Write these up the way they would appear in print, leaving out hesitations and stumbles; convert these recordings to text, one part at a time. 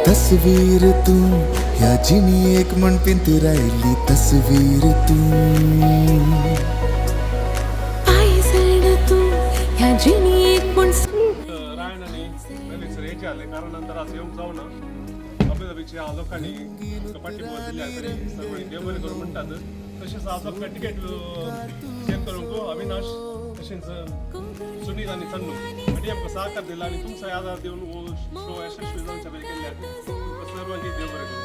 तस्वीर तू ह्या जिनी एक म्हण पिंत राहिली तस्वीर तू ह्या जिनी एक म्हण रायनाने वेळीच रेचे आले कारण नंतर आज येऊन जाऊ ना अबुधाबीच्या लोकांनी पाठिंबा दिल्या तरी सर्व देवबरी करून म्हणतात तसेच आज आपल्या तिकीट चेक करून को अविनाश तसेच सुनील आणि सन्नू आणि आमकां सहकार दिला आणि तुमचा आधार देऊन हो शो यशस्वी जाऊन सगळे केले सर्वांनी देवबरी करून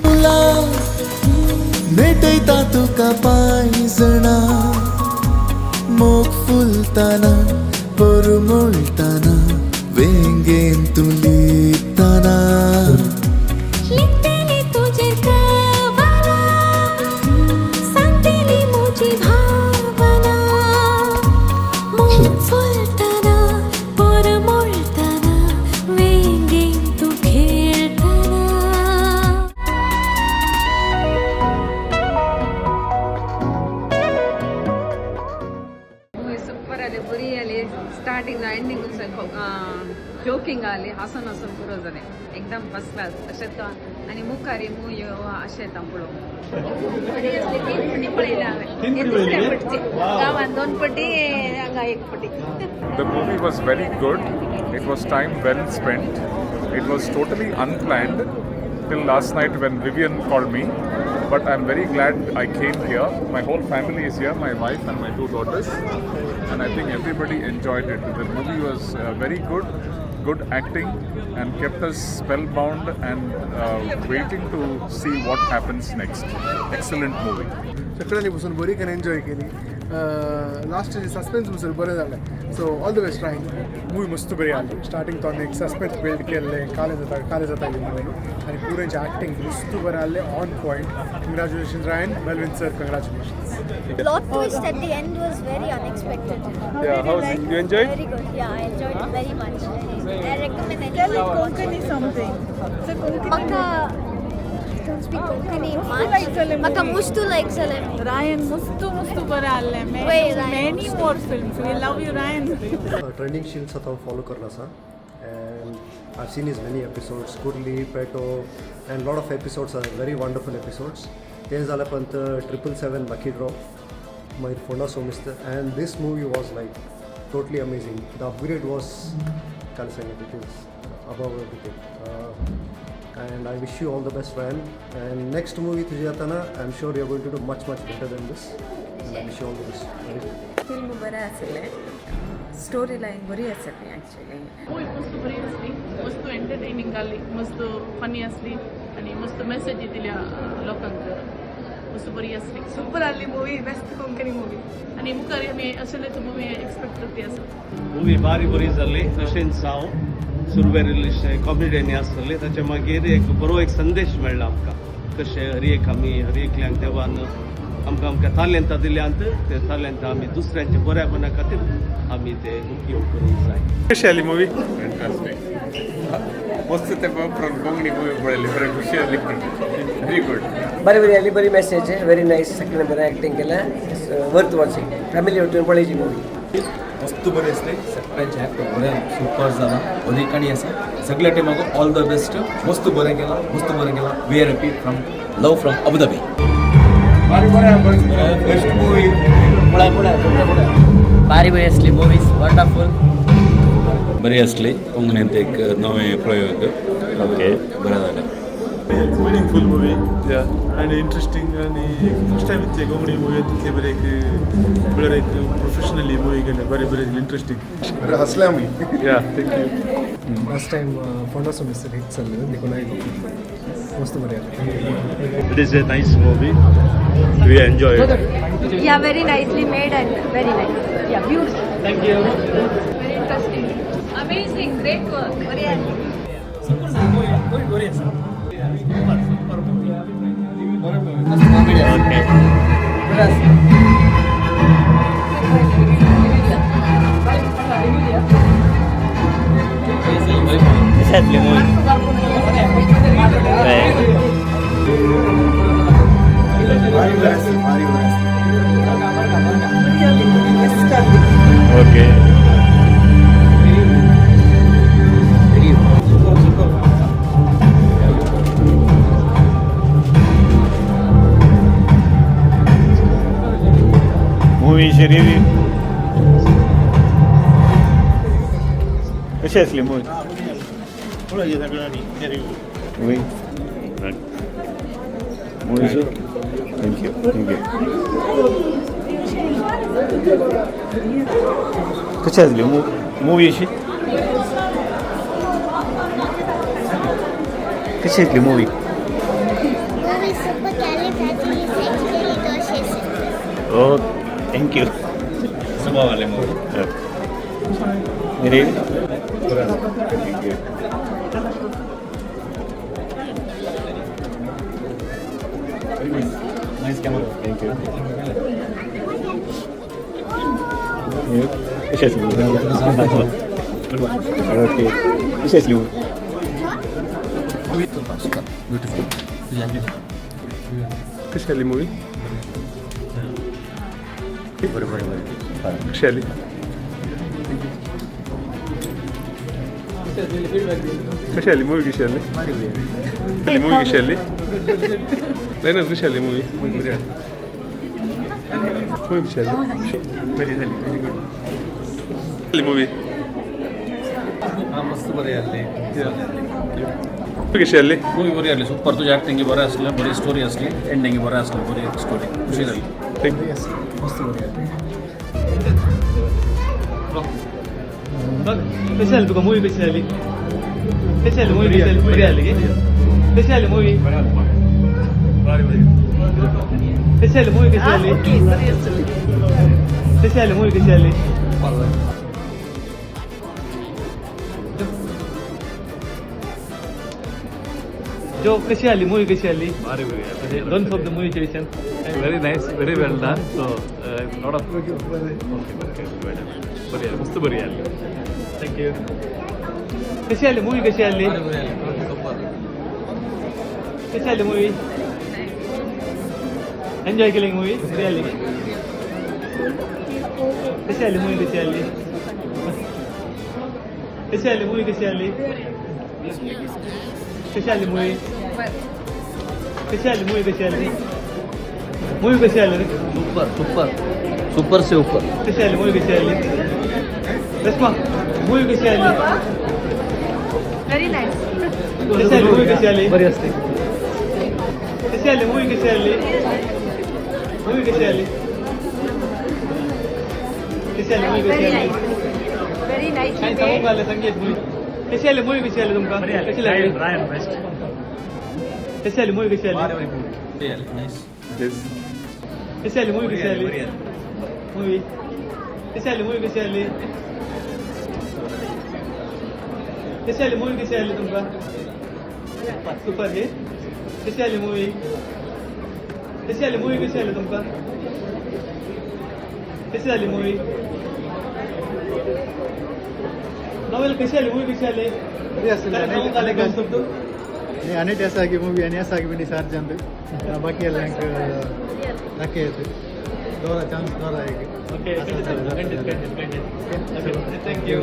तुला मेटयता तुका पायजणा मोग फुलताना परमळताना वेंगेन तू लिपताना लिपतेली तुझे कवाना सांगतेली मोजी भावना मोग फुलताना परमळताना वेंगेन तू खेळताना ಸೂಪರ್ ಅಲ್ಲಿ ಬರೀ ಅಲ್ಲಿ ಸ್ಟಾರ್ಟಿಂಗ್ ಎಂಡಿಂಗ್ जोकिंग आले हसन हसन पुरो जालें एकदम फर्स्ट क्लास अशेंच आनी मुखारी मूय अशें तांबळो बरी असली 3 पटी पळयल्या हांवें दुसऱ्या पटीची गांवांत 2 पटी हांगा 1 पटी The movie was very good. It was time well spent. It was totally unplanned till last night when Vivian called me. But I'm very glad I came here. My whole family is here, my wife and my 2 daughters. And I think everybody enjoyed it. The movie was very good acting and kept us spellbound and waiting to see what happens next. Excellent movie. सगळ्यांनी बसून बरी करून enjoy केली last suspense बसून बरें जालें so all the best trying movie मस्त बरी आली स्टार्टींग तो एक सस्पेन्स बिल्ड केल्लें काले जाता म्हणून आनी पुरेंचे एक्टींग मस्त बरें आहलें ऑन पॉयंट कंग्रॅच्युलेशन्स रायन वेलविन sir congratulations Plot twist at the end was very unexpected. Yeah, how was it? You enjoyed? Very good. Yeah, I enjoyed it very much. I recommend it. Tell me Konkani something. So Konkani. Maka, I don't speak Konkani much. Maka mustu like Salem. Ryan, mustu bara alle. Wait, Ryan, Many more films. We love you, Ryan. Trending शील्स आता follow करना सा and I seen his many episodes कुर्ली पेटो and lot of episodes are very wonderful episodes ते जाल्या पंत 777 lucky draw मागीर फोंडा सोमिस्त and this movie was like totally amazing the upgrade was काल सांगितलं it is above everything and I wish you all the best, Ryan. And next movie तुझे आता ना I'm sure you're going to do much better than this. And I wish you all the best. Film बरें आसलें story line बरी आसली actually movie मस्त बरी असली मस्त एंटरटेनिंग आली मस्त फनी असली आणि मस्त मेसेज दिल्या लोकांक मस्त बरी असली सुपर आली मूवी बेस्ट कोंकणी मूवी आणि मुखार आमी असले तो मूवी एक्सपेक्ट करते आसा मूवी बारी बरी जाली तशेंच हांव सुरवेरिल्लेशें कॉमेडियनी आसतलें ताचे मागीर एक बरो एक संदेश मेळ्ळा आमकां कशें हर एकल्यांक देवान आमकां तालेंतां दिल्यांत ते तालेंतां आमी दुसऱ्यांच्या बऱ्यापणा खातीर आमी ते उपयोग करूंक जाय कशी आली मूवी मस्त ते कोंकणी मूवी पळयली बरें खुशी जाली व्हेरी गुड बरी आली बरी मेसेज आहे व्हेरी नाईस सगळ्यांनी बरें एक्टिंग केलें वर्थ वॉचिंग फॅमिली वचून पळयची मूवी मस्त बरी असते सगळ्यांचे ॲक्टर बरें सुपर जाला बरी काणी आसा सगळ्या टिमाक ऑल द बेस्ट मस्त बरें केला we are happy from love from Abu Dhabi best movie बारी बरी असली मूवीज वंडरफुल बरी असली कोंकणींत एक नवे प्रयोग ओके बरें जालें मिनिंगफुल मूवी आणि इंटरेस्टिंग आणि फर्स्ट टाइम इतले कोंकणी मूवी तितले बरे बरे एक प्रोफेशनली मूवी केले बरे इंटरेस्टिंग हसले आमी या थँक्यू लास्ट टाइम फोंडा सोमिस्त हिट चल्लें देखून मस्त बरें it is a nice movie we enjoy Yeah, very nicely made and very nice. Yeah, beautiful. Thank you. very interesting amazing great work बरी आली ओके कशी रिव्ह्यू कशी असली मूवी थँक्यू कशी असली मूवी अशी कशी असली मूवी हो थँक्यू स्वभावाले मूवी नाईस कॅमेरा थँक्यू कशी असली ओके कशी असली कशी आली मूवी कशी आली कशी आली मूवी कशी आली मूवी कशी आली नाही कशी आली मूवी कशी आली मूवी मस्त बरी आली कशी आली मूवी बरी आली सुपर तुझी ॲक्टिंग बरं असलं बरी स्टोरी असली एंडिंग बरं असलं बरी स्टोरी खुशी झाली थँक्यू मस्त बरी आली कशी आली तुका मूवी कशी आली कशी आली मूवी कशी आली बरी आली कशी आली मूवी कशी आली मूवी कशी आली कशी आली मूवी कशी आली जो कशी आली मूवी कशी आली दोन शब्द मूवीचे विषय very nice very well done so lot of बरी आली मस्त बरी आली थँक्यू कशी आली मूवी कशी आली कशी आली मूवी एन्जॉय केली मूवी बरी आली कशी आली मूवी कशी आली कशी आली मूवी कशी आली कशी आली मूवी कशी आली मूवी कशी आली मूवी कशी आली रे सुपर सुपर सुपर से ऊपर कशी आली मूवी कशी आली रश्मा मूवी कशी आली व्हेरी नाईस कशी आली मूवी कशी आली बरी असते कशी आली मूवी कशी आली मूवी कशी आली कशी आली मूवी कशी आली व्हेरी नाईस काय सांगू आलं संगीत मूवी कशी आली मूवी कशी आली तुमका कशी लागली कशी आली मूवी कशी आली कशी आली मूवी कशी आली मूवी कशी आली मूवी कशी आली कशी आली मूवी कशी आली तुमका सुपर हे कशी आली मूवी कशी आली मूवी कशी आली तुमका कशी आली मूवी नॉवेल कशी आली मूवी कशी आली ಅನೇಟ್ ಎಸಾಗಿ ಮೂವಿ ಅನೇಸಾಗಿ ಬಿಡಿ ಸಾರ್ ಜನರು ಬಾಕಿ ಎಲ್ಲ ಧಕ್ಕೆ ಇತ್ತು ದೂರ ಚಾನ್ಸ್ ದೂರ ಆಗಿ ಓಕೆ ಥ್ಯಾಂಕ್ ಯು